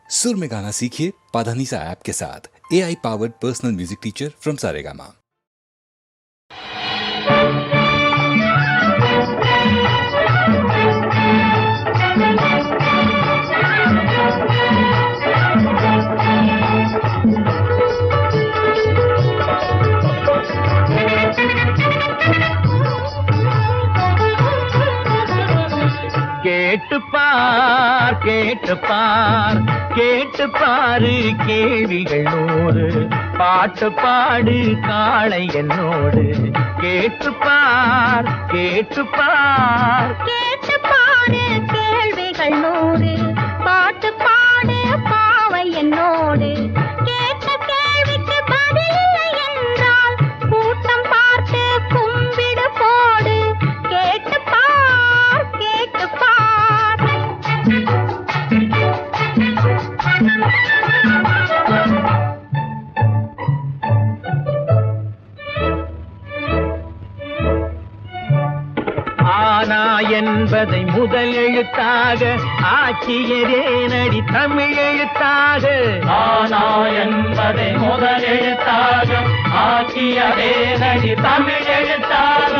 सुर में गाना सीखिए पाधानीसा ऐप के साथ। AI powered personal music teacher from Saregama. கேட்டு பாரு கேள்விகள் நூறு பாட்டு பாடு காளை என்னோடு கேட்டு பாரு கேள்விகள் நூறு பாட்டு பாடு பாவை என்னோடு கேட்ட கேள்விக்கு பதிலில்லை என்றால் கூட்டம் பார்த்து கும்பிடு போடு கேட்டு பார் ஆனா என்பதை முதல் எழுத்தாக ஆக்கியதே நடி தமிழ் எழுத்தாக. ஆனா என்பதை முதல் எழுத்தாக ஆக்கியதே நடி தமிழ் எழுத்தாக.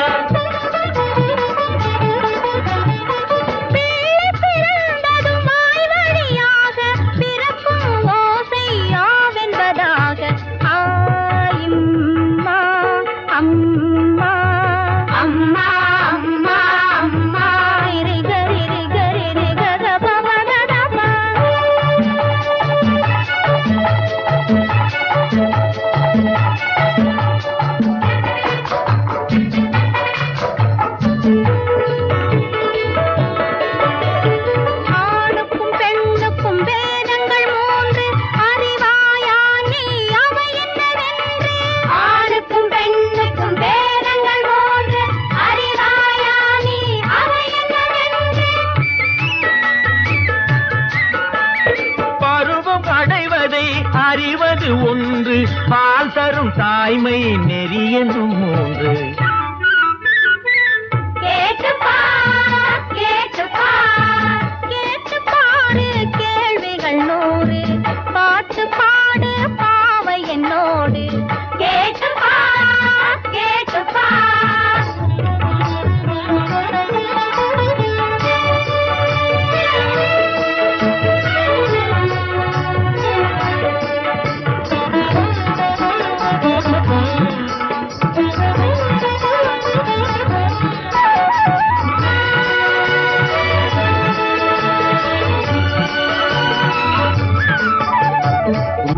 அறிவது ஒன்று பால் தரும் தாய்மை நெறி என்னும் மூன்று. கேட்டு பாரு கேள்விகள் நூறு பாட்டு பாடு பாவை என்னோடு கேட்டு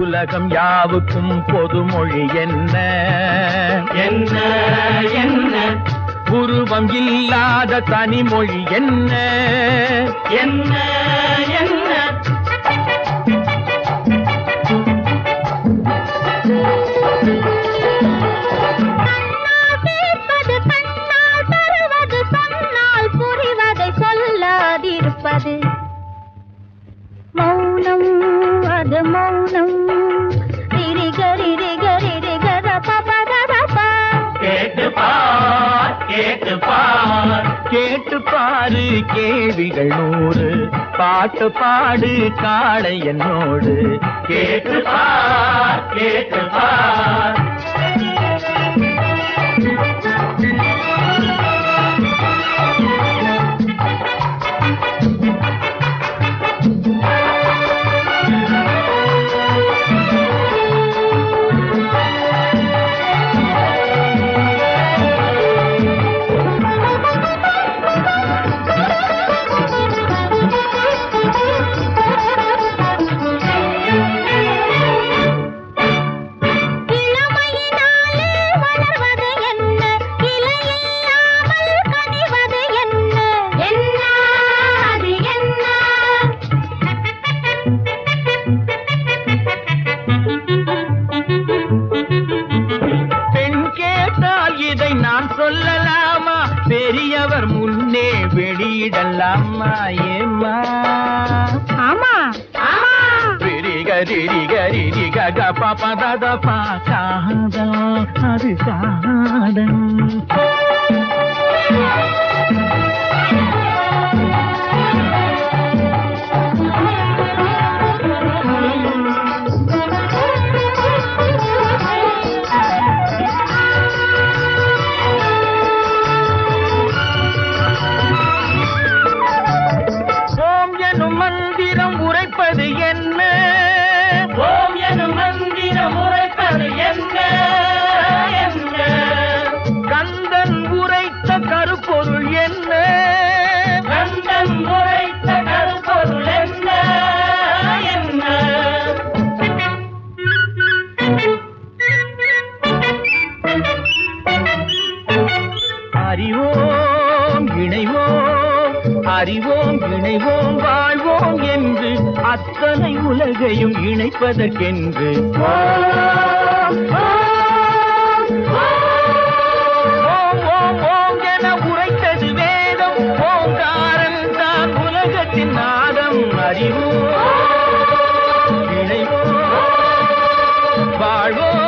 உலகம் யாவுக்கும் பொதுமொழி என்ன என்ன என்ன உருவம் இல்லாத தனிமொழி என்ன என்ன என்ன சொல்லாதிருப்பது மௌனம் அது மௌனம். கேட்டு பாரு கேள்விகள் நூறு பாட்டு பாடு காளை என்னோடு கேட்டு பார். சொல்லலாமா பெரியவர் முன்னே வெளியிடலாமா ஏமா? ஆமா கரி கரி க பாப்பா தாதா பா காதம் அது காதம். படிப்பது என்ன? ஓம் எனும் மந்திரம் உரைப்பது என்ன? கந்தன் உரைத்த கருப்பொருள் என்ன? கந்தன் உரைத்த கருப்பொருள் என்ன? அறிவோம் இணைவோம், அறிவோம் இணைவோம், வாழ்வோம் என்று அத்தனை உலகையும் இணைப்பதற்கென்று ஓம் ஓம் ஓம் என உரைத்தது வேதம். ஓங்காரன் தான் உலகத்தின் நாதம். அறிவோம் இணைவோம், வாழ்வோம்,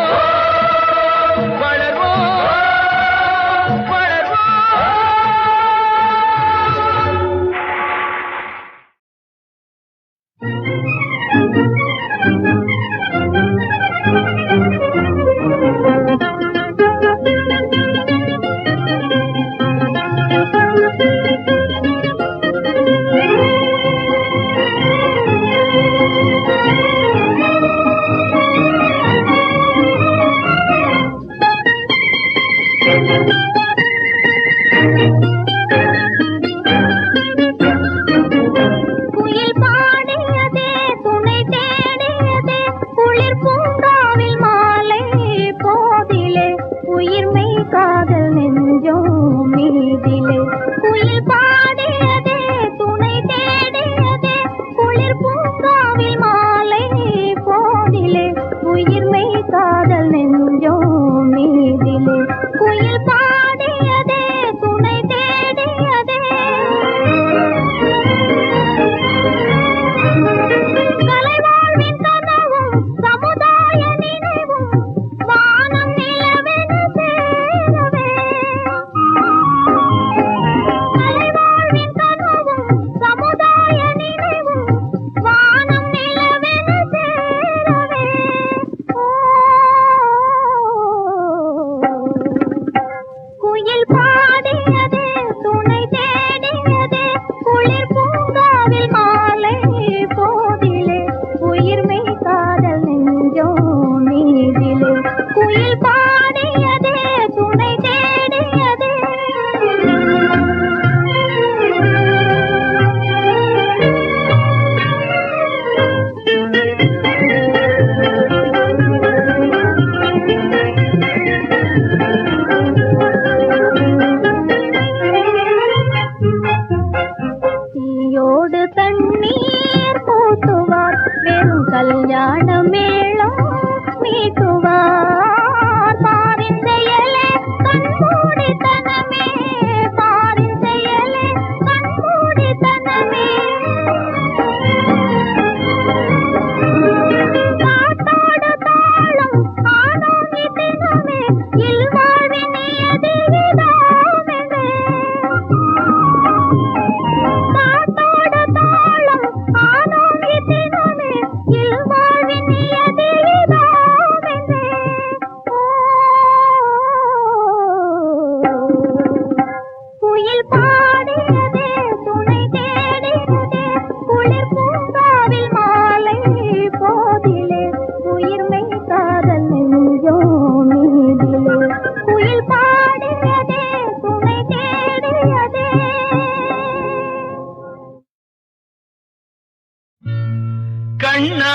கண்ணா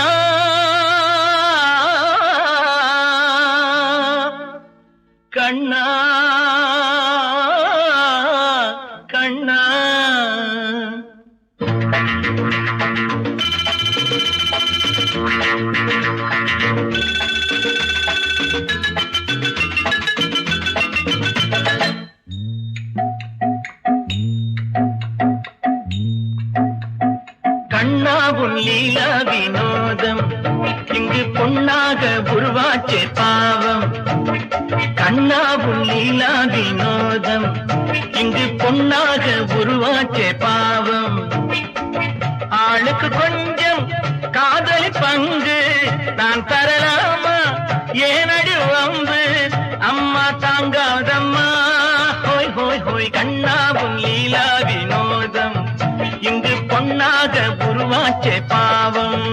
கண்ணா கண்ணா கண்ணாவும் லீலா வினோதம் இங்கு பொன்னாக உருவாச்சே பாவம். கண்ணாவும் லீலா வினோதம் இங்கு பொன்னாக உருவாச்சே பாவம். ஆளுக்கு கொஞ்சம் காதலி பங்கு நான் தரலாமா? ஏனடி வம்பு அம்மா தாங்காதம்மா. ஹோய் ஹோய் ஹோய் கண்ணாவும் லீலா வினோதம் இங்கு பொன்னாக உருவாச்சே பாவம்.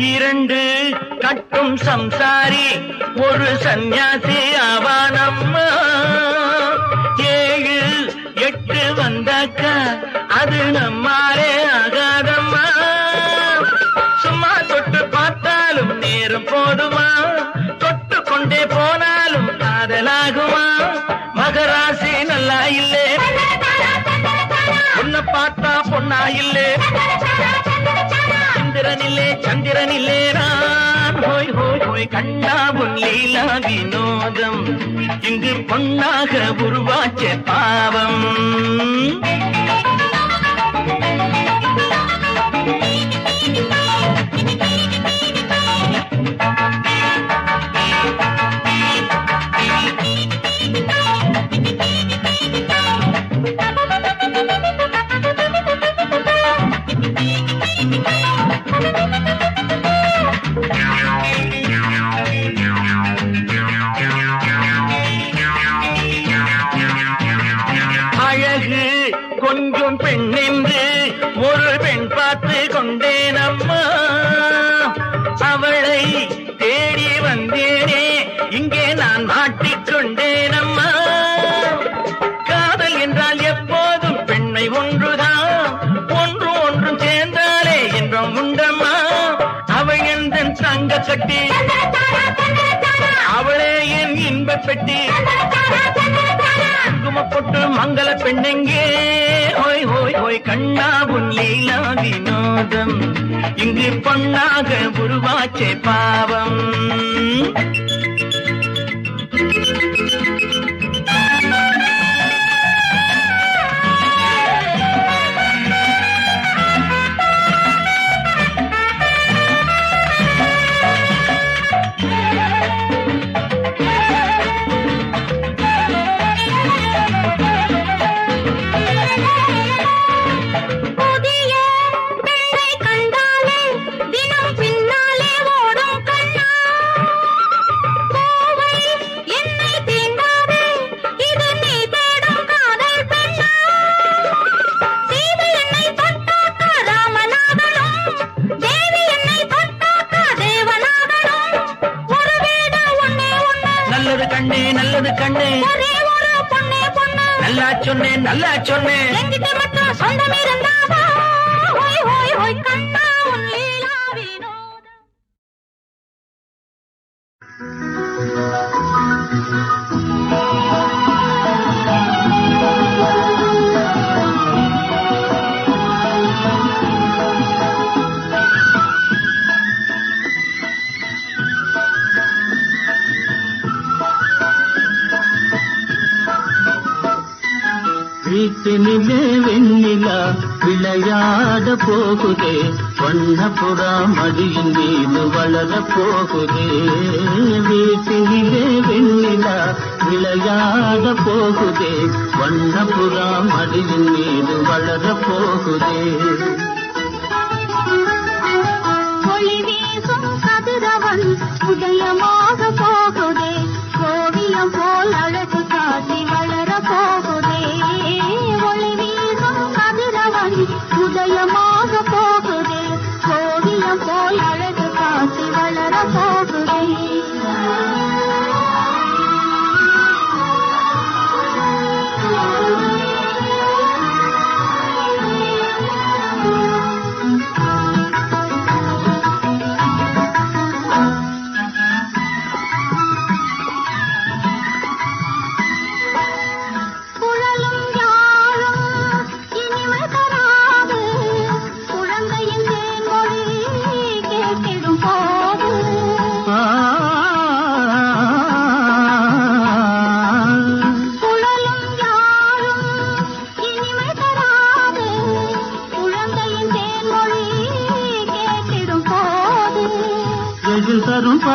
இரண்டு கட்டும் சம்சாரி ஒரு சந்நியாசி ஆவானம்மா. 7 8 வந்தாக்க அது நம்மாலே ஆகாதம்மா. சும்மா தொட்டு பார்த்தாலும் நேரம் போதுமா, தொட்டு கொண்டே போனாலும் காதலாகுமா. மகராசி நல்லா இல்லே, பொண்ண பார்த்தா பொண்ணா இல்லே. சந்திரனில்லே சந்திரனில்லே நான் ஹோய் ஹோய் ஹோய் கண்ணா உன் லீலா வினோதம். இங்கு பொன்னாக உருவாச்ச பாவம். அழகு கொஞ்சம் பெண் என்று ஒரு பெண் பார்த்து கொண்டேனம்மா. அவளை தேடி வந்தேனே இங்கே நான் மாட்டிக்கொண்டேனம்மா. காதல் என்றால் எப்போதும் பெண்ணை ஒன்றுதான், ஒன்று ஒன்றும் சேர்ந்தாலே என்றும் உண்டம்மா. அவள் எந்த தங்க கட்டி, அவளே என் இன்ப பெட்டி. குங்குமப்பொட்டு மங்கள பெண்ணெங்கே ஹோய் ஹோய் ஹோய் கண்ணா உன் லீலா வினோதம். இங்கு பொன்னாக உருவாச்சே பாவம். நல்லது கண்ணே நல்லது கண்ணே, நல்லா சொன்னேன் நல்லா சொன்னேன். வீட்டினிலே வெண்ணிலா விளையாட போகுதே, வண்ணப்புறா மடியின் மீது வளர போகுதே. வீட்டினிலே வெண்ணிலா விளையாட போகுதே, வண்ணப்புறா மடியின் மீது வளர போகுதே. ஒளி வீசும் கதிரவன் உதயமாக போகுதே, ஓவியம் போல் அழகு காட்டி வளர போகுதே. ஒளி வீசும் கதிரவன் உதயமாக போகுதே, ஓவியம் போல் அழகு காட்டி வளர போகுதே.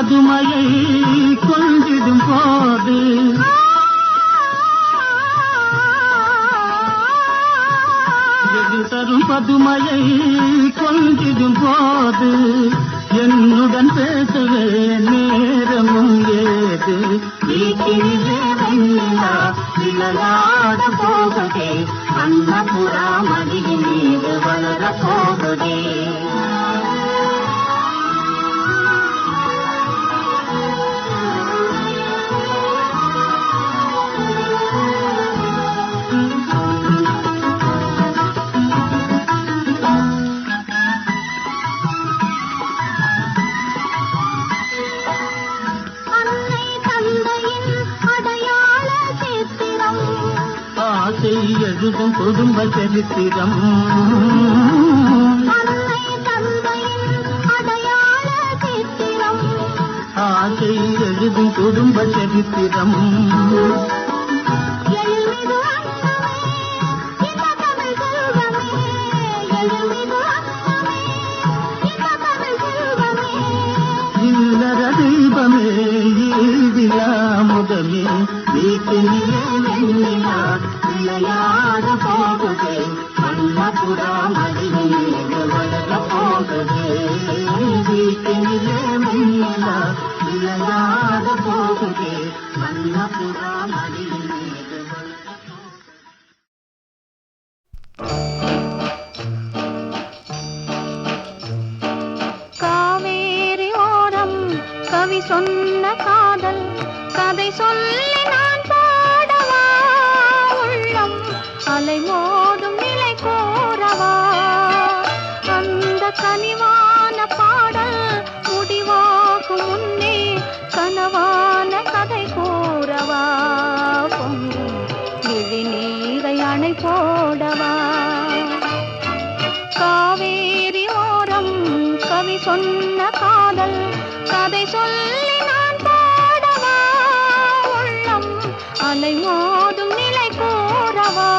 பதுமையை கொஞ்சிடும் போது எதிர் தரும் பதுமையை கொஞ்சிடும் போது என்னுடன் பேசவே நேரமும் ஏது வீட்டிலே வெண்ணிலா விளையாட போகுதே அன்னபுரா மடியின் மீது வளர போகுதே எழுதும் குடும்ப சரித்திரம் ஆசை எழுதும் குடும்ப சரித்திரம் இல்லற தெய்வமே ஈடிலா முதமே வீட்டிலே வெண்ணிலா விளையாட போகுதே அன்னபுரா மடியில் வளர போகுதே வீட்டிலே வெண்ணிலா விளையாட போகுதே அன்னபுரா மடியில் காவேரி ஓரம் கவி சொன்ன காதல் கதை சொல்லி நான் பாடவா உள்ளம் அலை மோதும் நிலை கோரவா அந்த கனிவான பாடல் முடிவாகும் முன்னே கனவான கதை கூறவா பொங்கும் விழி நீரை அணை போடவா காவேரி ஓரம் கவி சொன்ன காதல் கதை சொல்லி நான் பாடவா உள்ளம் அலை மோதும் நிலை கோரவா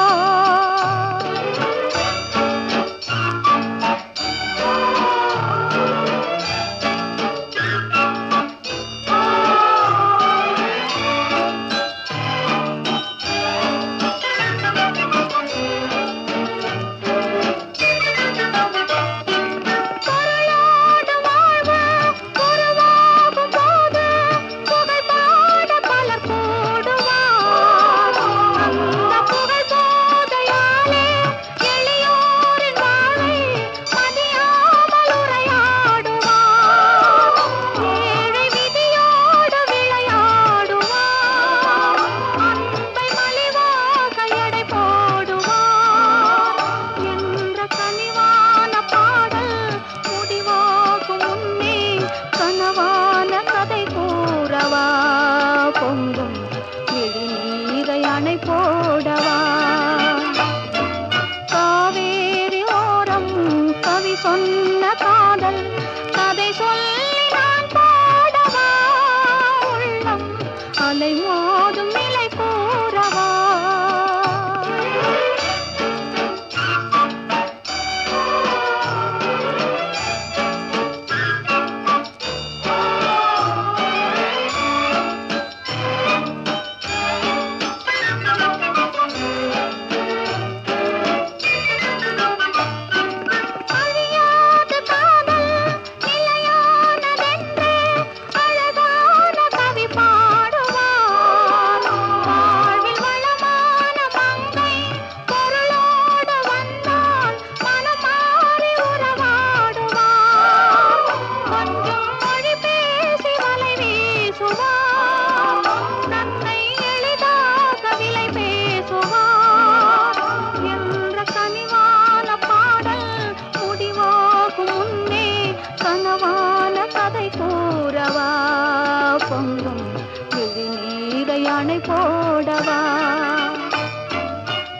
அணை போடவா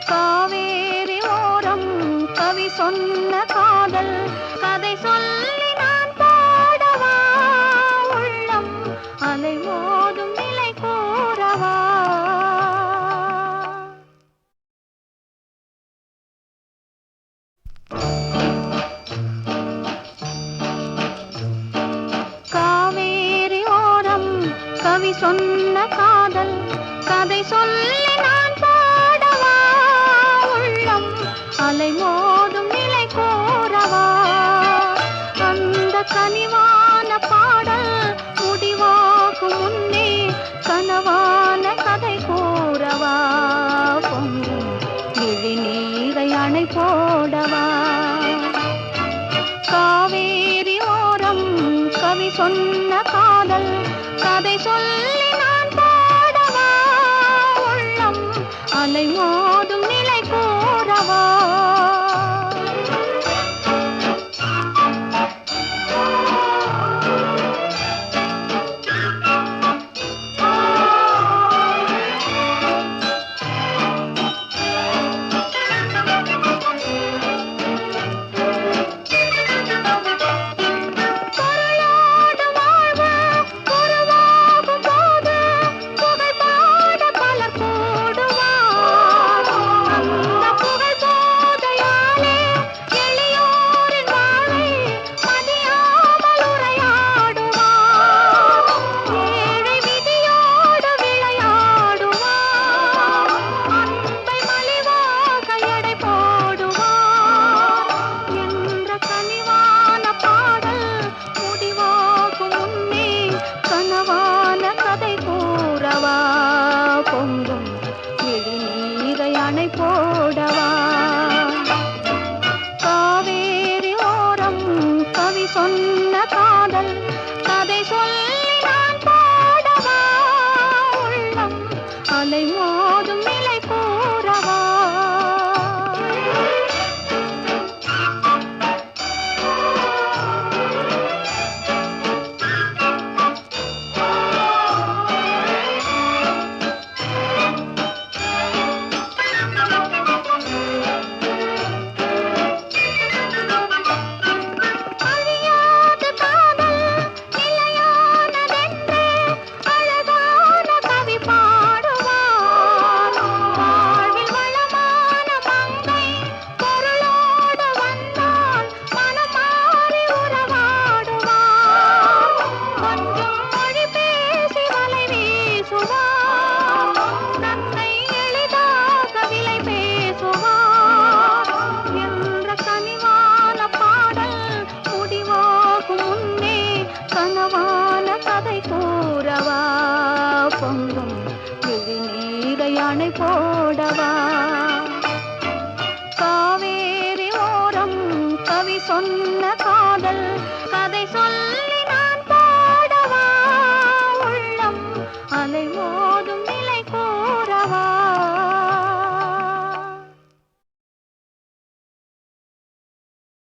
காவேரி ஓரம் கவி சொன்ன காதல் கதை சொல்லி நான் பாடவா உள்ளம் அலை மோதும் நிலை கோரவா காவேரி சொன்ன காதல் கதை சொல்லி நான் பாடவா உள்ளம் அலை மோதும் நிலை கோரவா அந்த கனிவான பாடல் முடிவாகும் முன்னே கனவான கதை கூறவா பொங்கும் விழி நீரை அணை போடவா காவேரி ஓரம் கவி சொன்ன காதல் கதை சொல்லி நான் பாடவா உள்ளம் அலை மோதும் நிலை கோரவா பொங்கும் விழி நீரை அணை போடவா காவேரி ஓரம் கவி சொன்ன காதல் கதை சொல்லி நான் பாடவா உள்ளம் அலை மோதும் நிலை கூறவா கனவான கதை கூறவா பொங்கும் விழி நீரை அணை போடவா காவேரி ஓரம் கவி சொன்ன காதல் கதை சொல்லி